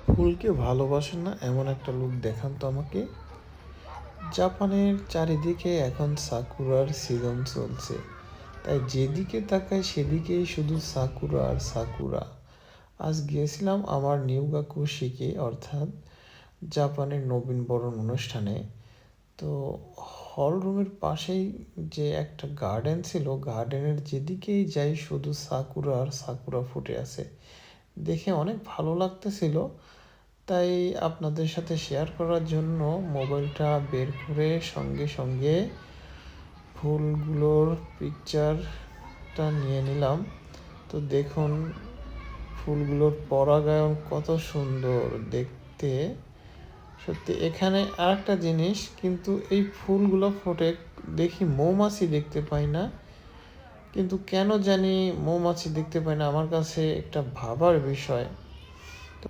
ফুলকে ভালোবাসেন না এমন একটা লোক দেখান তো আমাকে। জাপানের চারিদিকে এখন সাকুরার সিজন চলছে, তাই যেদিকে তাকাই সেদিকেই শুধু সাকুরা আর সাকুরা। আজ গিয়েছিলাম আমার নিউগাকুশিকে, অর্থাৎ জাপানের নবীন বরণ অনুষ্ঠানে। তো হল রুমের পাশেই যে একটা গার্ডেন ছিল, গার্ডেনের যেদিকেই যাই শুধু সাকুরা আর সাকুরা ফুটে আছে। দেখে অনেক ভালো লাগতেছিল, তাই আপনাদের সাথে শেয়ার করার জন্য মোবাইলটা বের করে সঙ্গে সঙ্গে ফুলগুলোর পিকচারটা নিয়ে নিলাম। তো দেখুন ফুলগুলোর পরাগায়ন কত সুন্দর দেখতে। সত্যি এখানে আরেকটা জিনিস, কিন্তু এই ফুলগুলো ফোটে দেখি মৌমাছি দেখতে পাই না। কিন্তু কেন জানি মৌমাছি দেখতে পাই না, আমার কাছে একটা ভাবার বিষয়।